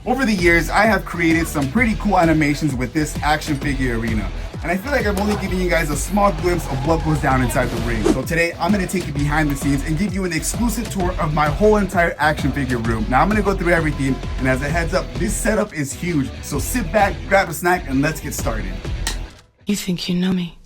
Over the years, I have created some pretty cool animations with this action figure arena. And I feel like I've only given you guys a small glimpse of what goes down inside the ring. So today, I'm gonna take you behind the scenes and give you an exclusive tour of my whole entire action figure room. Now I'm gonna go through everything, and as a heads up, this setup is huge. So sit back, grab a snack, and let's get started. You think you know me?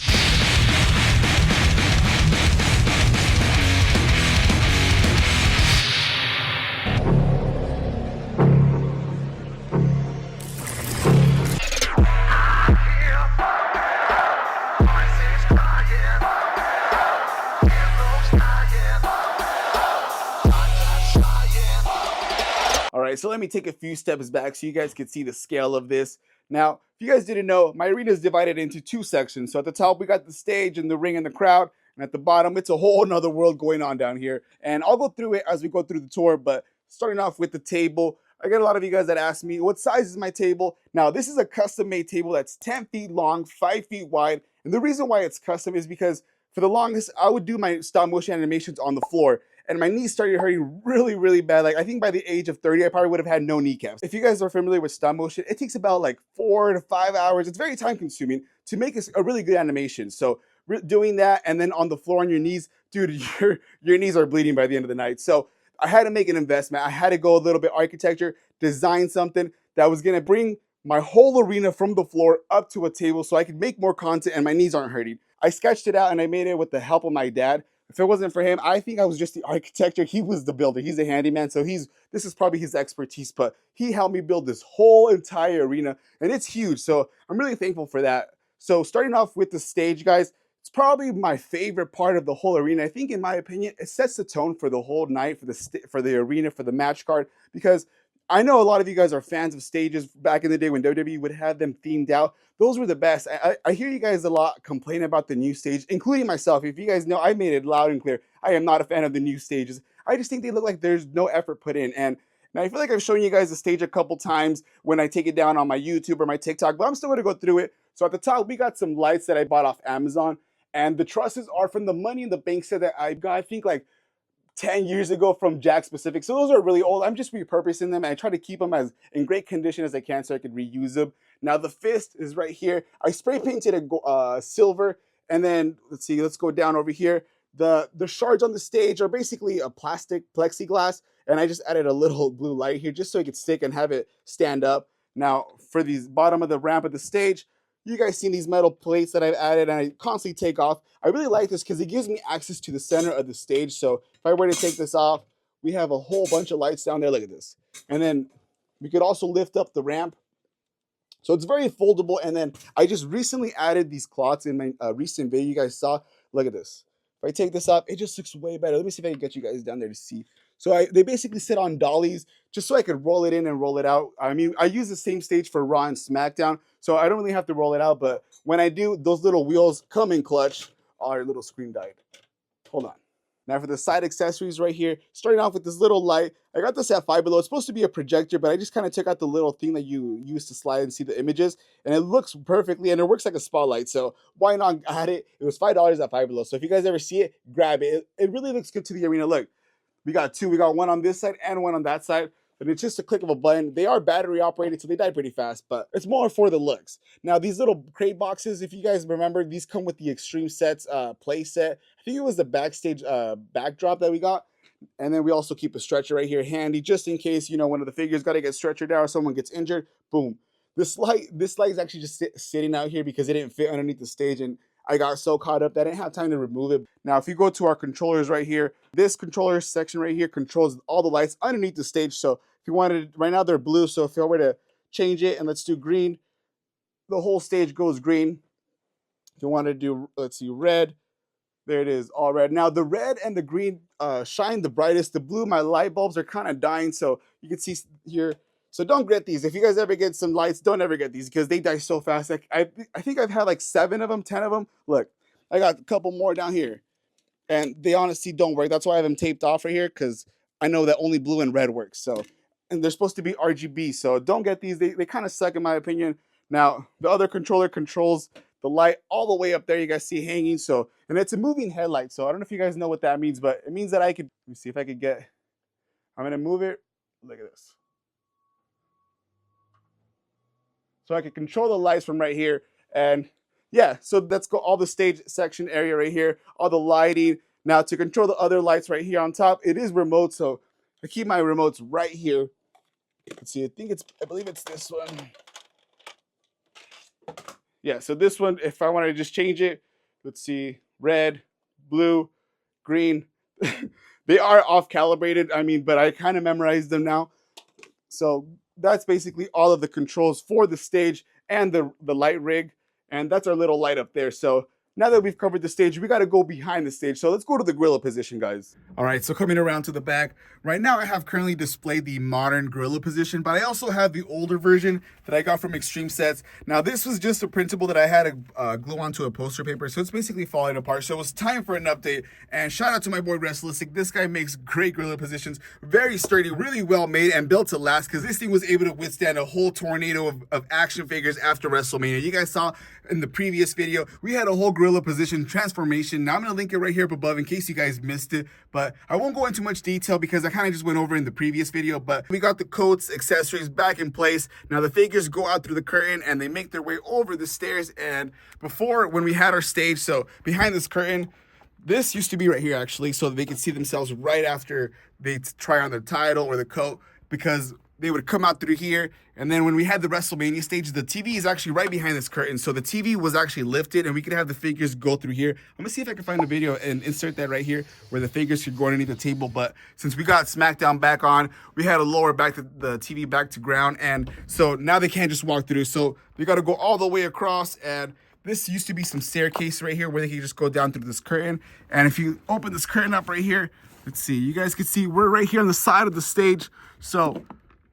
All right, so let me take a few steps back so you guys can see the scale of this. Now, if you guys didn't know, my arena is divided into two sections. So at the top, we got the stage and the ring and the crowd. And at the bottom, it's a whole nother world going on down here. And I'll go through it as we go through the tour, but starting off with the table, I get a lot of you guys that ask me, what size is my table? Now, this is a custom-made table that's 10 feet long, 5 feet wide. And the reason why it's custom is because for the longest, I would do my stop motion animations on the floor, and my knees started hurting really, really bad. Like, I think by the age of 30, I probably would have had no kneecaps. If you guys are familiar with stop motion, it takes about like 4 to 5 hours. It's very time consuming to make a really good animation. So doing that and then on the floor on your knees, dude, your knees are bleeding by the end of the night. So I had to make an investment. I had to go a little bit architecture, design something that was gonna bring my whole arena from the floor up to a table so I could make more content and my knees aren't hurting. I sketched it out and I made it with the help of my dad. If it wasn't for him, I think I was just the architecture. He was the builder. He's a handyman, so this is probably his expertise, but he helped me build this whole entire arena, and it's huge, so I'm really thankful for that. So starting off with the stage, guys, it's probably my favorite part of the whole arena. I think, in my opinion, it sets the tone for the whole night, for the arena, for the match card, because I know a lot of you guys are fans of stages back in the day when WWE would have them themed out. Those were the best. I hear you guys a lot complain about the new stage, including myself. If you guys know, I made it loud and clear. I am not a fan of the new stages. I just think they look like there's no effort put in. And I feel like I've shown you guys the stage a couple times when I take it down on my YouTube or my TikTok, but I'm still gonna go through it. So at the top, we got some lights that I bought off Amazon. And the trusses are from the Money in the Bank set that I got, I think, like 10 years ago from Jack Specific. So those are really old. I'm just repurposing them and I try to keep them as in great condition as I can so I could reuse them. Now the fist is right here. I spray painted it silver, and then let's go down over here. The shards on the stage are basically a plastic plexiglass, and I just added a little blue light here just so it could stick and have it stand up. Now for the bottom of the ramp of the stage, you guys seen these metal plates that I've added and I constantly take off. I really like this because it gives me access to the center of the stage. So if I were to take this off, we have a whole bunch of lights down there. Look at this. And then we could also lift up the ramp. So it's very foldable. And then I just recently added these cloths in my recent video you guys saw. Look at this. If I take this off, it just looks way better. Let me see if I can get you guys down there to see. So they basically sit on dollies just so I could roll it in and roll it out. I mean, I use the same stage for Raw and SmackDown, so I don't really have to roll it out. But when I do, those little wheels come in clutch. Our little screen died. Hold on. Now for the side accessories right here, starting off with this little light. I got this at Five Below. It's supposed to be a projector, but I just kind of took out the little thing that you use to slide and see the images, and it looks perfectly, and it works like a spotlight. So why not add it? It was $5 at Five Below. So if you guys ever see it, grab it. It really looks good to the arena. Look, we got two. We got one on this side and one on that side. And it's just a click of a button. They are battery operated, so they die pretty fast, but it's more for the looks. Now, these little crate boxes, if you guys remember, these come with the Extreme Sets play set. I think it was the backstage backdrop that we got. And then we also keep a stretcher right here handy, just in case, one of the figures got to get stretchered out or someone gets injured. Boom. This light is actually just sitting out here because it didn't fit underneath the stage, and I got so caught up that I didn't have time to remove it. Now, if you go to our controllers right here, this controller section right here controls all the lights underneath the stage. So if you wanted, right now they're blue. So if I were to change it and let's do green, the whole stage goes green. If you want to do, let's see, red, there it is, all red. Now the red and the green shine the brightest. The blue, my light bulbs are kind of dying. So you can see here. So don't get these. If you guys ever get some lights, don't ever get these because they die so fast. Like I think I've had like 7 of them, 10 of them. Look, I got a couple more down here, and they honestly don't work. That's why I have them taped off right here, because I know that only blue and red works. So, and they're supposed to be RGB. So don't get these. They kind of suck in my opinion. Now the other controller controls the light all the way up there. You guys see hanging. So, and it's a moving headlight. So I don't know if you guys know what that means, but it means that I could. Let me see if I could get. I'm gonna move it. Look at this. So I can control the lights from right here. And yeah, so let's go all the stage section area right here, all the lighting. Now to control the other lights right here on top, it is remote. So I keep my remotes right here. Let's see, I believe it's this one. Yeah, so this one, if I want to just change it, let's see, red, blue, green. They are off calibrated, I mean, but I kind of memorized them now. So that's basically all of the controls for the stage and the light rig. And that's our little light up there. So now that we've covered the stage, we got to go behind the stage. So let's go to the gorilla position, guys. All right, so coming around to the back, right now I have currently displayed the modern gorilla position, but I also have the older version that I got from Extreme Sets. Now this was just a printable that I had to glue onto a poster paper, so it's basically falling apart. So it was time for an update, and shout out to my boy Wrestlistic. This guy makes great gorilla positions, very sturdy, really well made, and built to last, because this thing was able to withstand a whole tornado of action figures after WrestleMania. You guys saw in the previous video, we had a whole gorilla position transformation. Now I'm going to link it right here up above in case you guys missed it, but I won't go into much detail because I kind of just went over in the previous video. But we got the coats, accessories back in place. Now the figures go out through the curtain and they make their way over the stairs. And before, when we had our stage, so behind this curtain, this used to be right here actually, so that they could see themselves right after they try on their title or the coat, because they would come out through here. And then when we had the WrestleMania stage, the TV is actually right behind this curtain. So the TV was actually lifted and we could have the figures go through here. I'm gonna see if I can find a video and insert that right here where the figures could go underneath the table. But since we got SmackDown back on, we had to lower back the TV back to ground. And so now they can't just walk through. So they gotta go all the way across. And this used to be some staircase right here where they can just go down through this curtain. And if you open this curtain up right here, let's see, you guys can see we're right here on the side of the stage. So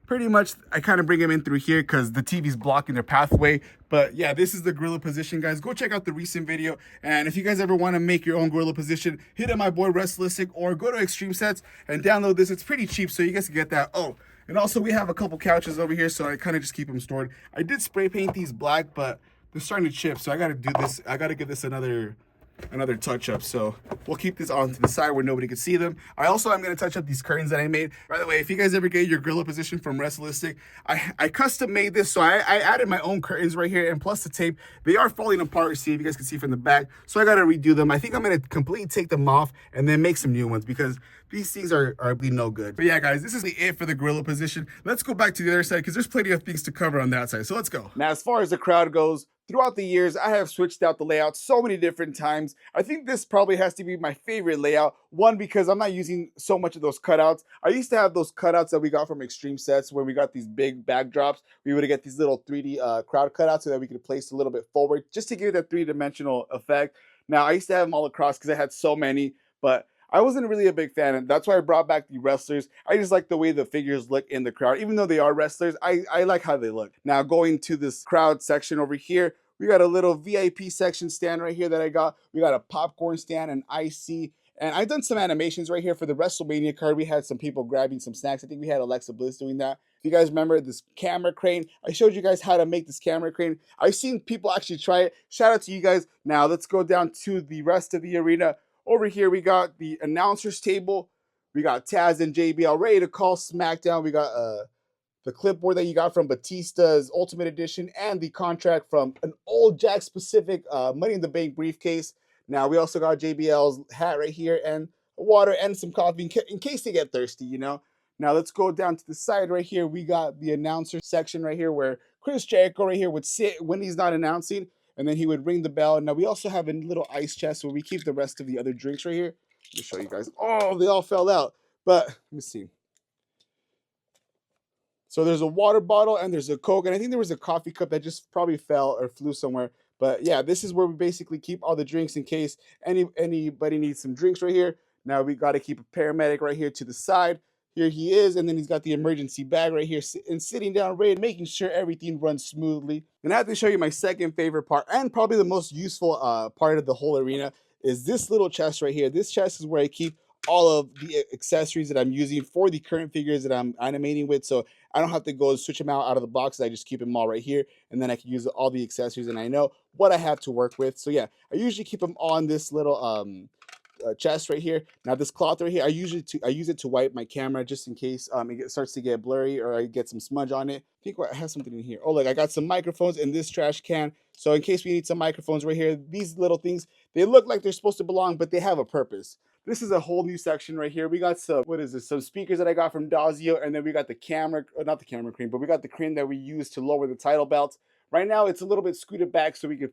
pretty much, I kind of bring them in through here because the TV's blocking their pathway. But yeah, this is the gorilla position, guys. Go check out the recent video. And if you guys ever want to make your own gorilla position, hit up my boy Wrestlistic or go to Extreme Sets and download this. It's pretty cheap, so you guys can get that. Oh, and also we have a couple couches over here, so I kind of just keep them stored. I did spray paint these black, but they're starting to chip, so I got to do this. I got to give this another touch up, so we'll keep this on to the side where nobody can see them. I also am going to touch up these curtains that I made. By the way, if you guys ever get your gorilla position from Wrestlistic, I custom made this, so I added my own curtains right here, and plus the tape. They are falling apart, see if you guys can see from the back, so I got to redo them. I think I'm going to completely take them off and then make some new ones because these things are no good. But yeah, guys, this is it for the gorilla position. Let's go back to the other side because there's plenty of things to cover on that side, so let's go. Now, as far as the crowd goes, throughout the years, I have switched out the layout so many different times. I think this probably has to be my favorite layout. One, because I'm not using so much of those cutouts. I used to have those cutouts that we got from Extreme Sets where we got these big backdrops. We would get these little 3D crowd cutouts so that we could place a little bit forward just to give it that three-dimensional effect. Now, I used to have them all across because I had so many, but I wasn't really a big fan, and that's why I brought back the wrestlers. I just like the way the figures look in the crowd. Even though they are wrestlers, I like how they look. Now, going to this crowd section over here, we got a little VIP section stand right here that I got. We got a popcorn stand, an IC, and I've done some animations right here for the WrestleMania card. We had some people grabbing some snacks. I think we had Alexa Bliss doing that. If you guys remember this camera crane, I showed you guys how to make this camera crane. I've seen people actually try it. Shout out to you guys. Now, let's go down to the rest of the arena. Over here, we got the announcers table. We got Taz and JBL ready to call SmackDown. We got the clipboard that you got from Batista's Ultimate Edition and the contract from an old Jack Specific Money in the Bank briefcase. Now, we also got JBL's hat right here and water and some coffee in case they get thirsty, you know. Now, let's go down to the side right here. We got the announcer section right here where Chris Jericho right here would sit when he's not announcing, and then he would ring the bell. Now, we also have a little ice chest where we keep the rest of the other drinks right here. Let me show you guys. Oh, they all fell out. But let me see. So there's a water bottle and there's a Coke, and I think there was a coffee cup that just probably fell or flew somewhere. But yeah, this is where we basically keep all the drinks in case anybody needs some drinks right here. Now we got to keep a paramedic right here to the side. Here he is, and then he's got the emergency bag right here and sitting down ready, making sure everything runs smoothly. And I have to show you my second favorite part and probably the most useful part of the whole arena is this little chest right here. This chest is where I keep all of the accessories that I'm using for the current figures that I'm animating with. So I don't have to go and switch them out of the box. I just keep them all right here, and then I can use all the accessories, and I know what I have to work with. So yeah, I usually keep them on this little chest right here. Now this cloth right here, I use it to wipe my camera just in case it starts to get blurry or I get some smudge on it. I think I have something in here. Oh look, I got some microphones in this trash can. So in case we need some microphones right here, these little things, they look like they're supposed to belong, but they have a purpose. This is a whole new section right here. We got some, what is this? Some speakers that I got from Dazio, and then we got the camera, not the camera crane, but we got the crane that we use to lower the title belts. Right now, it's a little bit scooted back so we could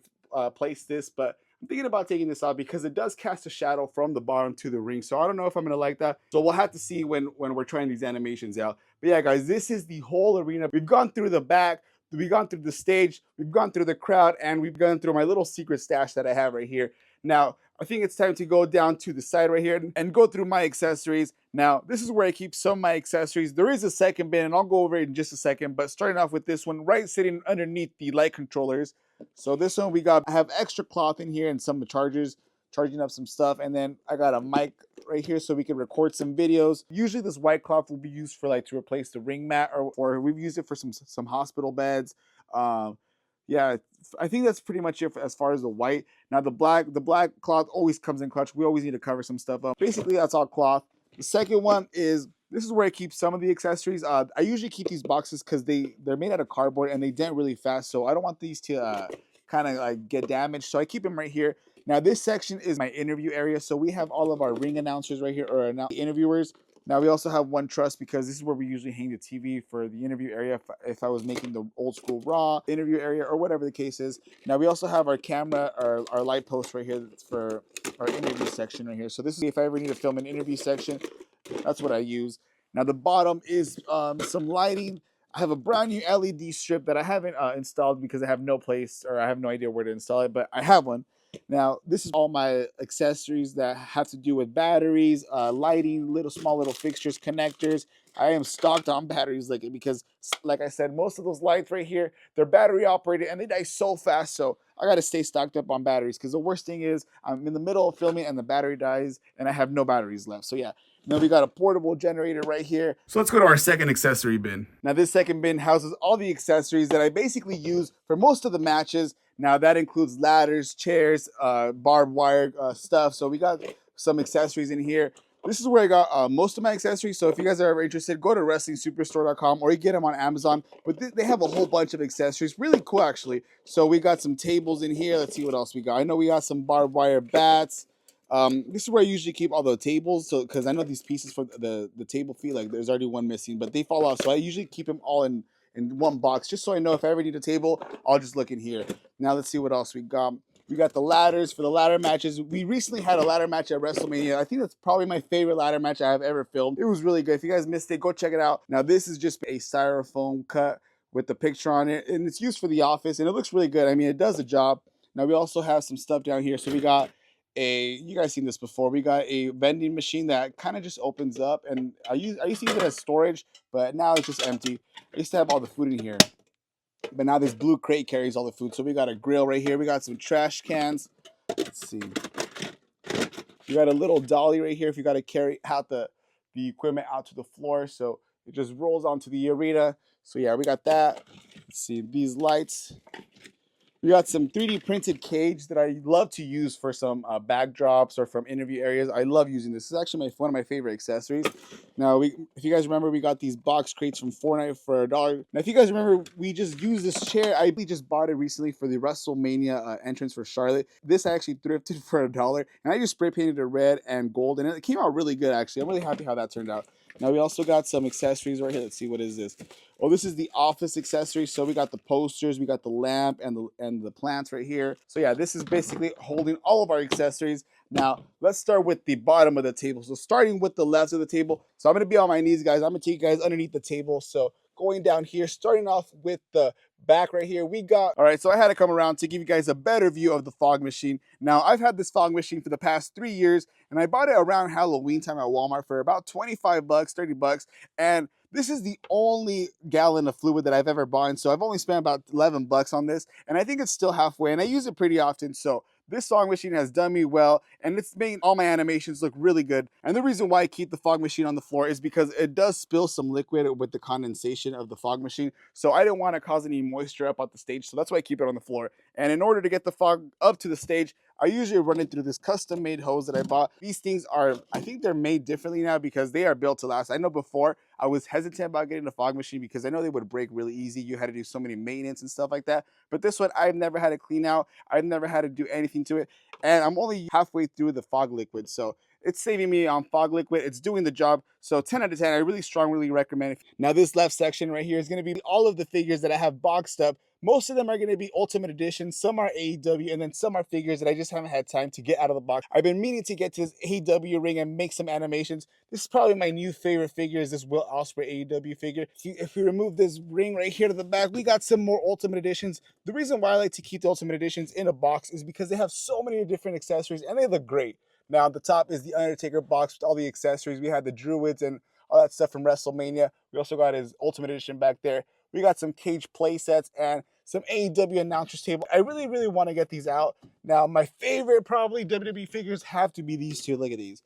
place this, but I'm thinking about taking this out because it does cast a shadow from the bottom to the ring. So I don't know if I'm gonna like that. So we'll have to see when we're trying these animations out. But yeah, guys, this is the whole arena. We've gone through the back, we've gone through the stage, we've gone through the crowd, and we've gone through my little secret stash that I have right here. Now, I think it's time to go down to the side right here and go through my accessories. Now, this is where I keep some of my accessories. There is a second bin, and I'll go over it in just a second. But starting off with this one, right sitting underneath the light controllers. So this one I have extra cloth in here and some chargers, charging up some stuff. And then I got a mic right here so we can record some videos. Usually this white cloth will be used for to replace the ring mat, or we've used it for some hospital beds. Yeah, I think that's pretty much it as far as the white. Now the black cloth always comes in clutch. We always need to cover some stuff up. Basically, that's all cloth. The second one is, this is where I keep some of the accessories. I usually keep these boxes because they're made out of cardboard and they dent really fast. So I don't want these to kind of get damaged. So I keep them right here. Now this section is my interview area. So we have all of our ring announcers right here, or interviewers. Now we also have one truss because this is where we usually hang the TV for the interview area if I was making the old school Raw interview area or whatever the case is. Now we also have our camera, our light post right here for our interview section right here. So this is if I ever need to film an interview section, that's what I use. Now the bottom is some lighting. I have a brand new LED strip that I haven't installed because I have no place, or I have no idea where to install it, but I have one. Now, this is all my accessories that have to do with batteries, lighting, small little fixtures, connectors. I am stocked on batteries because, like I said, most of those lights right here, they're battery operated and they die so fast. So I got to stay stocked up on batteries because the worst thing is I'm in the middle of filming and the battery dies and I have no batteries left. So yeah. Then we got a portable generator right here. So let's go to our second accessory bin. Now this second bin houses all the accessories that I basically use for most of the matches. Now that includes ladders, chairs, barbed wire stuff. So we got some accessories in here. This is where I got most of my accessories. So if you guys are ever interested, go to WrestlingSuperstore.com or you get them on Amazon. But they have a whole bunch of accessories. Really cool, actually. So we got some tables in here. Let's see what else we got. I know we got some barbed wire bats. This is where I usually keep all the tables, so because I know these pieces for the table feet, there's already one missing, but they fall off, so I usually keep them all in one box, just so I know if I ever need a table, I'll just look in here. Now let's see what else we got. We got the ladders for the ladder matches. We recently had a ladder match at WrestleMania. I think that's probably my favorite ladder match I have ever filmed. It was really good. If you guys missed it, go check it out. Now this is just a styrofoam cut with the picture on it, and it's used for the office, and it looks really good. I mean, it does the job. Now we also have some stuff down here. So we got you guys seen this before. We got a vending machine that kind of just opens up, and I used to use it as storage, but now it's just empty. I used to have all the food in here, but now this blue crate carries all the food. So we got a grill right here. We got some trash cans. Let's see. We got a little dolly right here if you got to carry out the equipment out to the floor. So it just rolls onto the arena. So yeah, we got that. Let's see these lights. We got some 3D printed cage that I love to use for some backdrops or from interview areas. I love using this. This is actually one of my favorite accessories. Now, if you guys remember, we got these box crates from Fortnite for $1. Now, if you guys remember, we just used this chair. I just bought it recently for the WrestleMania entrance for Charlotte. This I actually thrifted for $1, and I just spray painted it red and gold, and it came out really good, actually. I'm really happy how that turned out. Now, we also got some accessories right here. Let's see, what is this? Oh, this is the office accessory. So we got the posters, we got the lamp and the plants right here. So yeah, this is basically holding all of our accessories. Now, let's start with the bottom of the table. So starting with the left of the table. So I'm going to be on my knees, guys. I'm going to take you guys underneath the table. So going down here, starting off with the back right here, we got, all right, so I had to come around to give you guys a better view of the fog machine. Now, I've had this fog machine for the past 3 years, and I bought it around Halloween time at Walmart for about 25 bucks, 30 bucks, and this is the only gallon of fluid that I've ever bought, so I've only spent about 11 bucks on this, and I think it's still halfway, and I use it pretty often, so this fog machine has done me well, and it's made all my animations look really good. And the reason why I keep the fog machine on the floor is because it does spill some liquid with the condensation of the fog machine. So I didn't want to cause any moisture up at the stage, so that's why I keep it on the floor. And in order to get the fog up to the stage, I usually run it through this custom made hose that I bought. These things are, I think they're made differently now because they are built to last. I know before I was hesitant about getting a fog machine because I know they would break really easy. You had to do so many maintenance and stuff like that. But this one, I've never had to clean out. I've never had to do anything to it. And I'm only halfway through the fog liquid. So it's saving me on fog liquid. It's doing the job. So 10 out of 10, I really strongly recommend it. Now this left section right here is going to be all of the figures that I have boxed up. Most of them are going to be Ultimate Edition, some are AEW, and then some are figures that I just haven't had time to get out of the box. I've been meaning to get to this AEW ring and make some animations. This is probably my new favorite figure, is this Will Ospreay AEW figure. If we remove this ring right here to the back, we got some more Ultimate Editions. The reason why I like to keep the Ultimate Editions in a box is because they have so many different accessories and they look great. Now, the top is the Undertaker box with all the accessories. We had the Druids and all that stuff from WrestleMania. We also got his Ultimate Edition back there. We got some cage play sets and some AEW announcers table. I really, really want to get these out. Now, my favorite probably WWE figures have to be these two. Look at these.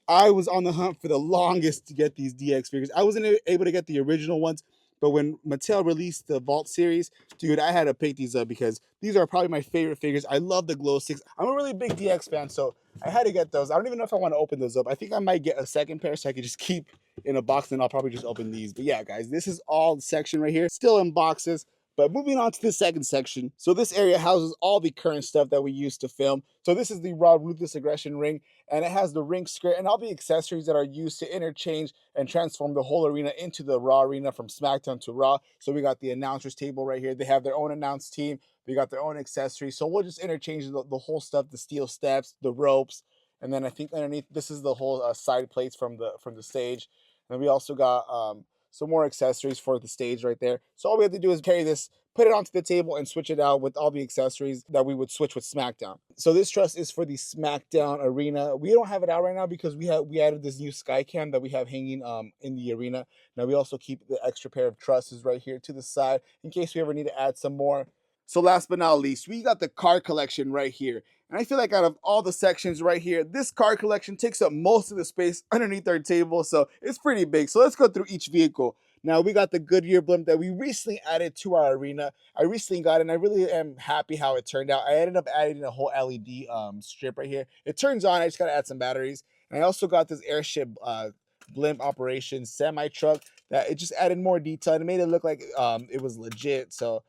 I was on the hunt for the longest to get these DX figures. I wasn't able to get the original ones, but when Mattel released the Vault series, dude, I had to pick these up because these are probably my favorite figures. I love the glow sticks. I'm a really big DX fan, so I had to get those. I don't even know if I want to open those up. I think I might get a second pair so I could just keep in a box, and I'll probably just open these. But yeah, guys, this is all the section right here, still in boxes. But moving on to the second section. So this area houses all the current stuff that we use to film. So this is the Raw Ruthless Aggression ring, and it has the ring skirt and all the accessories that are used to interchange and transform the whole arena into the Raw arena from SmackDown to Raw. So we got the announcers table right here. They have their own announce team. They got their own accessories. So we'll just interchange the whole stuff, the steel steps, the ropes, and then I think underneath this is the whole side plates from the stage. And we also got some more accessories for the stage right there. So all we have to do is carry this, put it onto the table, and switch it out with all the accessories that we would switch with SmackDown. So this truss is for the SmackDown arena. We don't have it out right now because we added this new sky cam that we have hanging in the arena. Now we also keep the extra pair of trusses right here to the side in case we ever need to add some more. So last but not least, we got the card collection right here. And I feel like out of all the sections right here, this card collection takes up most of the space underneath our table, so it's pretty big. So let's go through each vehicle. Now, we got the Goodyear blimp that we recently added to our arena. I recently got it, and I really am happy how it turned out. I ended up adding a whole LED strip right here. It turns on, I just got to add some batteries. And I also got this airship blimp operation semi-truck that it just added more detail. And it made it look like it was legit, so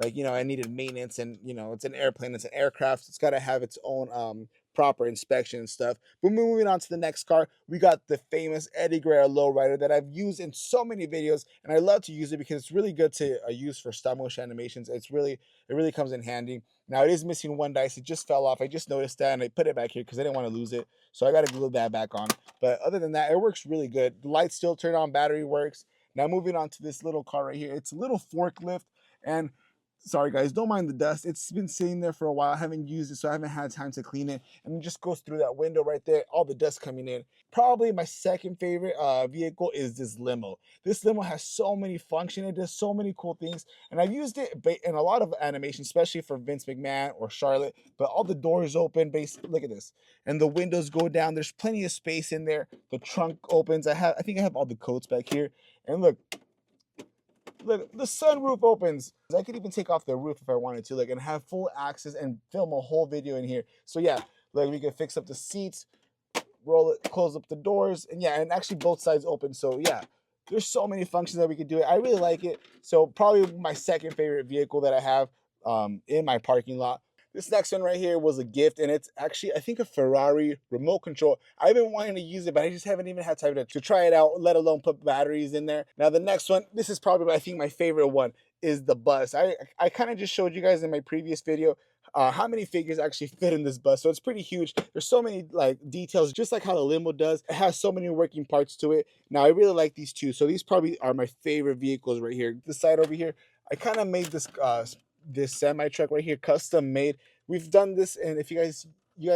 like, you know, I needed maintenance, and, you know, it's an airplane, it's an aircraft, it's got to have its own proper inspection and stuff. But moving on to the next car, we got the famous Eddie Guerrero lowrider that I've used in so many videos, and I love to use it because it's really good to use for stop motion animations. It really comes in handy. Now, it is missing one dice. It just fell off. I just noticed that, and I put it back here because I didn't want to lose it, so I got to glue that back on. But other than that, it works really good. The lights still turn on, battery works. Now, moving on to this little car right here. It's a little forklift, and sorry guys, don't mind the dust. It's been sitting there for a while. I haven't used it, so I haven't had time to clean it. And it just goes through that window right there, all the dust coming in. Probably my second favorite vehicle is this limo. This limo has so many functions. It does so many cool things. And I've used it in a lot of animations, especially for Vince McMahon or Charlotte. But all the doors open, basically, look at this. And the windows go down. There's plenty of space in there. The trunk opens. I think I have all the coats back here. And look, the sunroof opens. I could even take off the roof if I wanted to, and have full access and film a whole video in here. So yeah, we could fix up the seats, roll it, close up the doors, and yeah, and actually both sides open. So yeah, there's so many functions that we could do. I really like it. So probably my second favorite vehicle that I have in my parking lot. This next one right here was a gift, and it's actually, I think, a Ferrari remote control. I've been wanting to use it, but I just haven't even had time to try it out, let alone put batteries in there. Now, the next one, this is probably, I think, my favorite one, is the bus. I kind of just showed you guys in my previous video how many figures actually fit in this bus. So it's pretty huge. There's so many details, just like how the limo does. It has so many working parts to it. Now, I really like these two. So these probably are my favorite vehicles right here. This side over here, I kind of made this this semi truck right here, custom made. We've done this, and if you guys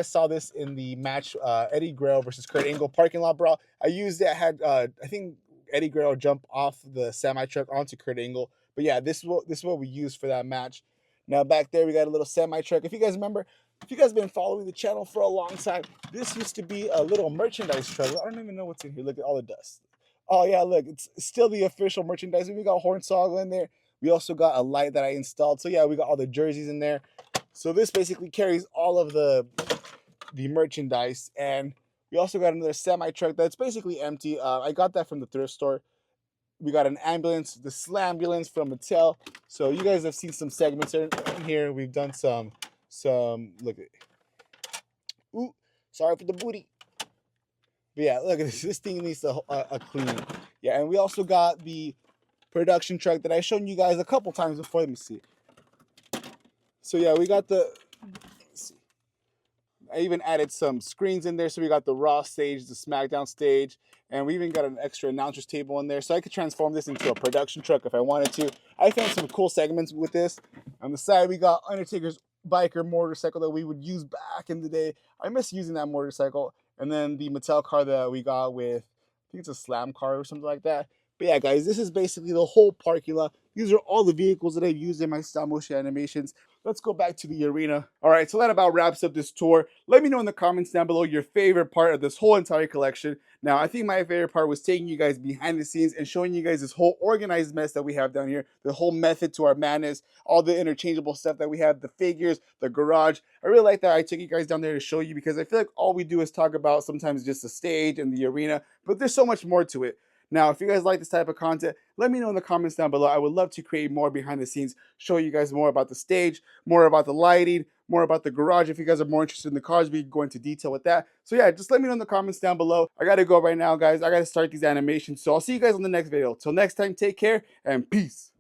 saw this in the match, Eddie Guerrero versus Kurt Angle parking lot brawl. I used it. I had I think Eddie Guerrero jump off the semi truck onto Kurt Angle. But yeah, this is what we used for that match. Now back there we got a little semi truck. If you guys remember, if you guys been following the channel for a long time, this used to be a little merchandise truck. I don't even know what's in here. Look at all the dust. Oh yeah, look, it's still the official merchandise. We got Hornswoggle in there. We also got a light that I installed. So yeah, we got all the jerseys in there. So this basically carries all of the the merchandise. And we also got another semi truck that's basically empty. I got that from the thrift store. We got an ambulance, the Slambulance from Mattel. So you guys have seen some segments in here. We've done some look at, ooh, sorry for the booty. But yeah, look at this. This thing needs a clean. Yeah, and we also got the production truck that I've shown you guys a couple times before. Let me see. So yeah, we got the. Let's see. I even added some screens in there. So we got the Raw stage, the SmackDown stage, and we even got an extra announcer's table in there. So I could transform this into a production truck if I wanted to. I found some cool segments with this. On the side, we got Undertaker's biker motorcycle that we would use back in the day. I miss using that motorcycle. And then the Mattel car that we got with, I think it's a slam car or something like that. But yeah, guys, this is basically the whole parking lot. These are all the vehicles that I've used in my stop motion animations. Let's go back to the arena. All right, so that about wraps up this tour. Let me know in the comments down below your favorite part of this whole entire collection. Now, I think my favorite part was taking you guys behind the scenes and showing you guys this whole organized mess that we have down here, the whole method to our madness, all the interchangeable stuff that we have, the figures, the garage. I really like that I took you guys down there to show you because I feel like all we do is talk about sometimes just the stage and the arena, but there's so much more to it. Now, if you guys like this type of content, let me know in the comments down below. I would love to create more behind the scenes, show you guys more about the stage, more about the lighting, more about the garage. If you guys are more interested in the cars, we can go into detail with that. So yeah, just let me know in the comments down below. I gotta go right now, guys. I gotta start these animations. So I'll see you guys on the next video. Till next time, take care and peace.